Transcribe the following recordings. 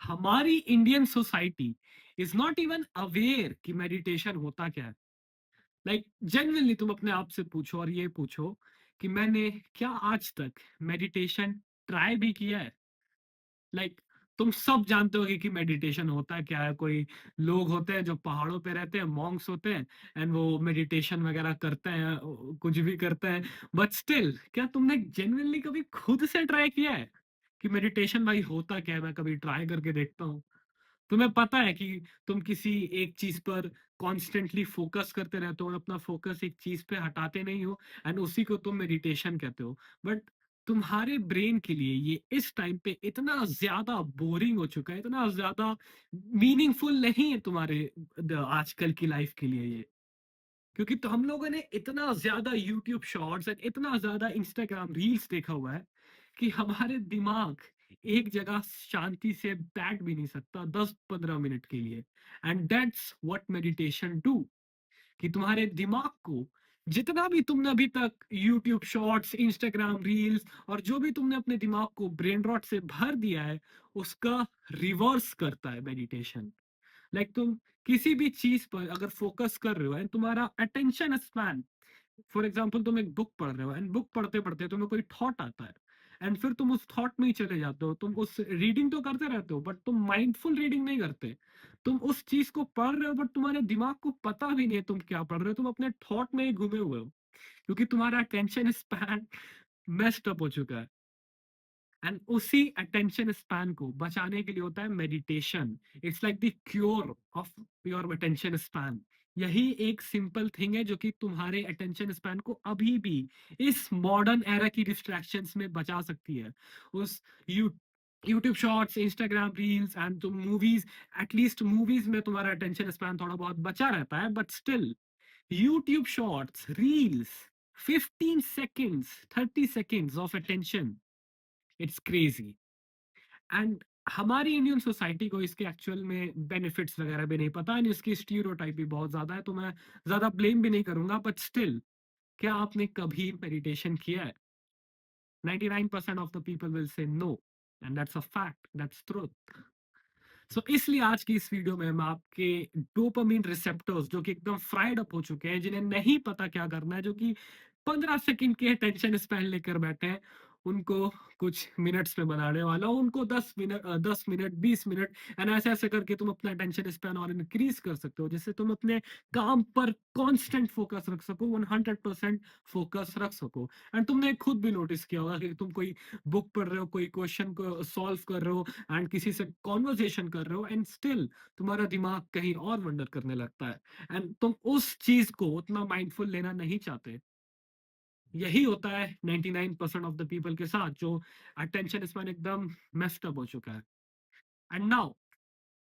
हमारी Indian society is not even aware कि meditation होता क्या है। लाइक जेन्युइनली तुम अपने आप से पूछो और ये पूछो कि मैंने क्या आज तक मेडिटेशन ट्राई भी किया है। लाइक तुम सब जानते होगे कि मेडिटेशन होता क्या है। कोई लोग होते हैं जो पहाड़ों पे रहते हैं, मॉन्क्स होते हैं, एंड वो मेडिटेशन वगैरह करते हैं, कुछ भी करते हैं। बट स्टिल क्या तुमने जेन्युइनली कभी खुद से ट्राई किया है कि मेडिटेशन भाई होता क्या है? मैं कभी ट्राई करके देखता हूँ। तुम्हें पता है कि तुम किसी एक चीज पर कॉन्स्टेंटली फोकस करते रहते हो और अपना फोकस एक चीज पे हटाते नहीं हो, एंड उसी को तुम मेडिटेशन कहते हो। बट तुम्हारे ब्रेन के लिए ये इस टाइम पे इतना ज्यादा बोरिंग हो चुका है, इतना ज्यादा मीनिंगफुल नहीं है तुम्हारे आजकल की लाइफ के लिए ये। क्योंकि तो हम लोगों ने इतना ज्यादा यूट्यूब शॉर्ट्स एंड इतना ज्यादा इंस्टाग्राम रील्स देखा हुआ है कि हमारे दिमाग एक जगह शांति से बैठ भी नहीं सकता 10-15 मिनट के लिए। And that's what meditation do, कि तुम्हारे दिमाग को जितना भी तुमने अभी तक यूट्यूब शॉर्ट्स, इंस्टाग्राम रील्स और जो भी तुमने अपने दिमाग को ब्रेन रॉट से भर दिया है, उसका रिवर्स करता है मेडिटेशन। लाइक तुम किसी भी चीज पर अगर फोकस कर रहे हो एंड तुम्हारा अटेंशन स्पैन, फॉर एग्जाम्पल तुम एक बुक पढ़ रहे हो एंड बुक पढ़ते पढ़ते तुम्हें कोई थॉट आता है, एंड फिर तुम उस थॉट में ही चले जाते हो। तुम उस रीडिंग तो करते रहते हो बट तुम माइंडफुल रीडिंग नहीं करते। तुम उस चीज को पढ़ रहे हो बट तुम्हारे दिमाग को पता भी नहीं है तुम क्या पढ़ रहे हो, तुम अपने थॉट में ही घूमे हुए हो, क्योंकि तुम्हारा अटेंशन स्पैन मेस्ड अप हो चुका है। एंड उसी अटेंशन स्पैन को बचाने के लिए होता है meditation. It's like the cure of your attention span. यही एक सिंपल थिंग है जो कि तुम्हारे अटेंशन स्पैन को अभी भी इस मॉडर्न एरा की डिस्ट्रैक्शंस में बचा सकती है। उस you YouTube shorts, Instagram reels and तुम मूवीज, एटलीस्ट मूवीज में तुम्हारा अटेंशन स्पैन थोड़ा बहुत बचा रहता है, but still YouTube shorts, reels, 15 seconds, 30 seconds of attention, it's crazy. And हमारी इंडियन सोसाइटी को इसके एक्चुअल में बेनिफिट्स वगैरह भी नहीं पता, एंड इसकी स्टीरियोटाइप भी बहुत ज्यादा है, तो मैं ज्यादा ब्लेम भी नहीं करूंगा। बट स्टिल, क्या आपने कभी मेडिटेशन किया है? 99% of the people will say no, and that's a fact, that's truth. So इसलिए आज की इस वीडियो में मैं आपके डोपामिन रिसेप्टर्स जो कि एकदम फ्राइड अप हो चुके हैं, जिन्हें नहीं पता क्या करना है, जो कि 15 सेकंड के अटेंशन स्पैन लेकर बैठे हैं, उनको कुछ मिनट्स में बनाने वाला हूं। उनको 10 मिनट, 10 मिनट, 20 मिनट, एंड ऐसे ऐसे करके तुम अपना अटेंशन स्पैन और इंक्रीज कर सकते हो, जिससे तुम अपने काम पर कांस्टेंट फोकस रख सको, 100% फोकस रख सको। एंड तुमने खुद भी नोटिस किया होगा कि तुम कोई बुक पढ़ रहे हो, कोई क्वेश्चन को सॉल्व कर रहे हो एंड किसी से कॉन्वर्जेशन कर रहे हो, एंड स्टिल तुम्हारा दिमाग कहीं और वंडर करने लगता है, एंड तुम उस चीज को उतना माइंडफुल लेना नहीं चाहते। यही होता है 99% ऑफ द पीपल के साथ, जो अटेंशन स्पैन एकदम मेस्ड अप हो चुका है। एंड नाउ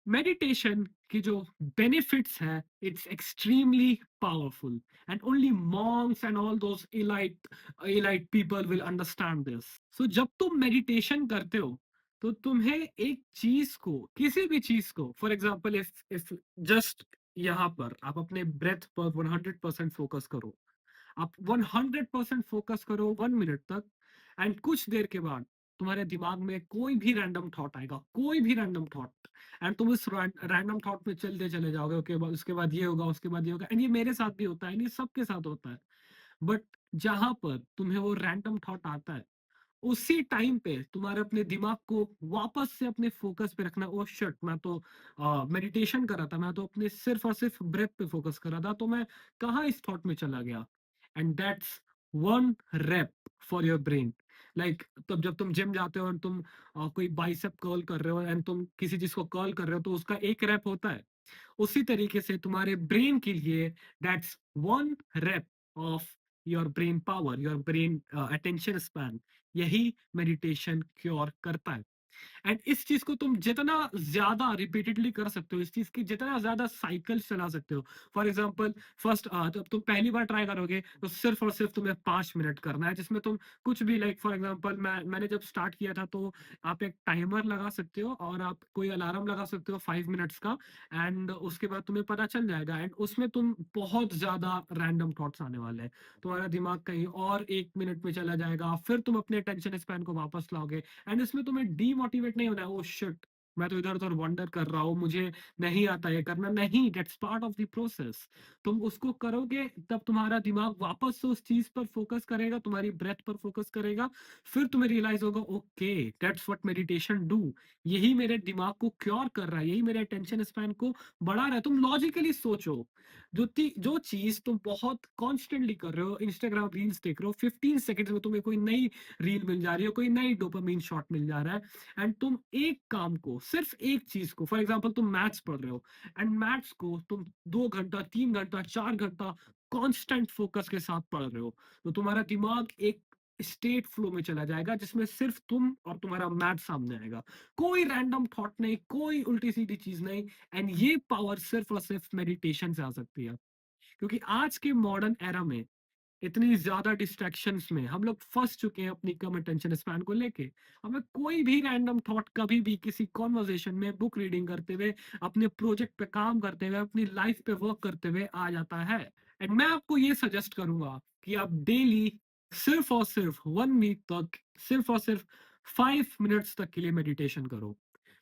मेडिटेशन की जो बेनिफिट्स है, it's extremely powerful, and only monks and all those elite people will understand this. So जब तुम मेडिटेशन करते हो तो तुम्हें एक चीज को, किसी भी चीज को, फॉर एग्जाम्पल इफ जस्ट यहाँ पर आप अपने ब्रेथ पर 100% फोकस करो, आप 100% फोकस करो 1 मिनट तक, एंड कुछ देर के बाद तुम्हारे दिमाग में कोई भी रैंडम थॉट आएगा, कोई भी रैंडम थॉट, एंड तुम उस रैंडम थॉट में चलते चले जाओगे। ओके, उसके बाद ये होगा, उसके बाद ये होगा, एंड ये मेरे साथ भी होता है, ये सबके साथ होता है। बट जहां पर तुम्हें वो रैंडम थॉट आता है, उसी टाइम पे तुम्हारे अपने दिमाग को वापस से अपने फोकस पे रखना। ओ शिट, मैं तो मेडिटेशन कर रहा था, मैं तो अपने सिर्फ और सिर्फ ब्रेथ पे फोकस कर रहा था, तो मैं कहाँ इस थॉट में चला गया? And that's one rape for your brain. Like तब जब तुम जिम जाते हो और तुम कोई बाइसेप कर्ल कर रहे हो एंड तुम किसी चीज को कर्ल कर रहे हो, तो उसका एक रेप होता है। उसी तरीके से तुम्हारे ब्रेन के लिए that's one rape of your brain power, your brain attention span. यही मेडिटेशन क्योर करता है। एंड इस चीज को तुम जितना ज्यादा रिपीटेडली कर सकते हो, इस चीज की जितना ज्यादा साइकिल चला सकते हो। फॉर एग्जाम्पल फर्स्ट, जब तुम पहली बार ट्राई करोगे तो सिर्फ और सिर्फ तुम्हें 5 मिनट करना है, जिसमें तुम कुछ भी, लाइक फॉर एग्जाम्पल मैंने जब स्टार्ट किया था, तो आप एक टाइमर लगा सकते हो और आप कोई अलार्म लगा सकते हो 5 मिनट्स का, एंड उसके बाद तुम्हें पता चल जाएगा, एंड उसमें तुम बहुत ज्यादा रैंडम थॉट्स आने वाले हैं। तुम्हारा दिमाग कहीं और 1 मिनट में चला जाएगा, फिर तुम अपने टेंशन स्पैन को वापस लाओगे, एंड इसमें तुम्हें डीमोटिवेट नहीं होना है। ओ शिट, मैं तो इधर-उधर वंडर कर रहा हूँ, मुझे नहीं आता ये करना, नहीं, that's part of the process. तुम उसको करोगे तब तुम्हारा दिमाग वापस से उस चीज़ पर फ़ोकस करेगा, तुम्हारी ब्रेथ पर फ़ोकस करेगा, फिर तुम्हें रियलाइज़ होगा okay, that's what meditation do. यही मेरे दिमाग को क्योर कर रहा है, यही मेरे अटेंशन स्पैन को बढ़ा रहा है। तुम लॉजिकली सोचो, जो चीज़ तुम बहुत कॉन्स्टेंटली कर रहे हो, इंस्टाग्राम रील्स देख रहे हो, 15 सेकंड्स में तुम्हें कोई नई रील मिल जा रही है, कोई नई डोपामाइन शॉट मिल जा रहा है, एंड तुम एक काम को, सिर्फ एक चीज़ को, फॉर एग्जांपल तुम मैथ्स पढ़ रहे हो, एंड मैथ्स को तुम 2 घंटा, 3 घंटा, 4 घंटा कांस्टेंट फोकस के साथ पढ़ रहे हो, तो तुम्हारा दिमाग एक स्टेट फ्लो में चला जाएगा जिसमें सिर्फ तुम और तुम्हारा मैथ सामने आएगा। कोई रैंडम थॉट नहीं, कोई उल्टी-सीधी चीज़ नहीं, एंड ये पावर सिर्फ और सिर्फ मेडिटेशन से आ सकती है। क्योंकि आज के मॉडर्न एरा में इतनी ज़्यादा डिस्ट्रैक्शंस में हम लोग फँस चुके हैं अपनी कम अटेंशन स्पैन को लेके। हमें कोई भी रैंडम थॉट कभी भी किसी कन्वर्सेशन में, बुक रीडिंग करते हुए, अपने प्रोजेक्ट पे काम करते हुए, अपनी लाइफ पे वर्क करते हुए आ जाता है। एंड मैं आपको ये सजेस्ट करूँगा कि आप डेली सिर्फ़ और सिर्फ़ 1 वीक तक सिर्फ़ और सिर्फ़ 5 मिनट्स तक के लिए मेडिटेशन करो।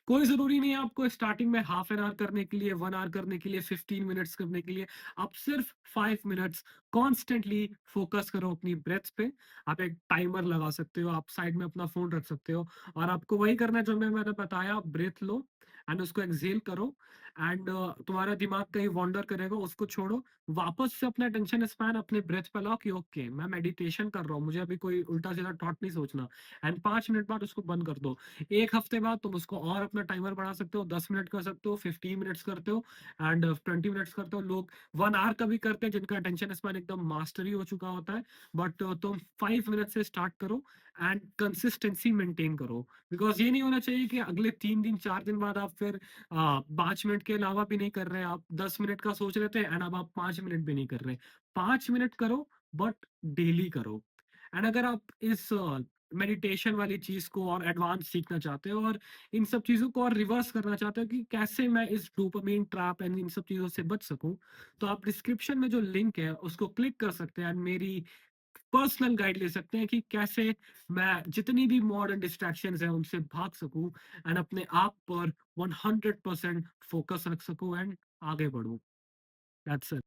कोई ज़रूरी नहीं है आपको स्टार्टिंग में हाफ एन आवर करने के लिए, 1 आवर करने के लिए, 15 मिनट्स करने के लिए। आप सिर्फ 5 मिनट्स कॉन्स्टेंटली फोकस करो अपनी ब्रेथ पे। आप एक टाइमर लगा सकते हो, आप साइड में अपना फ़ोन रख सकते हो, और आपको वही करना है जो मैंने बताया, ब्रेथ लो एंड उसको एक्सहेल करो, एंड तुम्हारा दिमाग कहीं वॉन्डर करेगा, उसको छोड़ो। वापस से अपना अटेंशन स्पैन अपने ब्रेथ पे लाओ कि ओके, मैं मेडिटेशन कर रहा हूँ, मुझे अभी कोई उल्टा-सीधा थॉट नहीं सोचना, एंड 5 मिनट बाद उसको बंद कर दो। 1 हफ्ते बाद तुम उसको और अपना टाइमर बढ़ा सकते हो, 10 मिनट कर सकते हो, 15 मिनट्स करते हो, एंड 20 मिनट्स करते हो। लोग 1 आवर का भी करते हैं जिनका अटेंशन स्पैन एकदम मास्टरी हो चुका होता है। बट तुम 5 मिनट से स्टार्ट करो एंड कंसिस्टेंसी मेंटेन करो। बिकॉज़ ये नहीं होना चाहिए कि अगले 3 दिन, 4 दिन बाद आप फिर 5 मिनट के अलावा भी नहीं कर रहे हैं। आप 10 मिनट का सोच रहे थे एंड अब आप 5 मिनट भी नहीं कर रहे। 5 मिनट करो, बट डेली करो। एंड अगर आप इस मेडिटेशन वाली चीज़ को और एडवांस सीखना चाहते हो, और इन सब चीज़ों को और रिवर्स करना चाहते हो कि कैसे मैं इस डोपामाइन ट्रैप एंड इन सब चीज़ों से बच सकूँ, तो आप डिस्क्रिप्शन में जो लिंक है उसको क्लिक कर सकते हैं एंड मेरी पर्सनल गाइड ले सकते हैं कि कैसे मैं जितनी भी मॉडर्न डिस्ट्रैक्शंस हैं उनसे भाग सकूँ एंड अपने आप पर 100% फोकस रख सकूँ एंड आगे बढ़ूँ। That's it.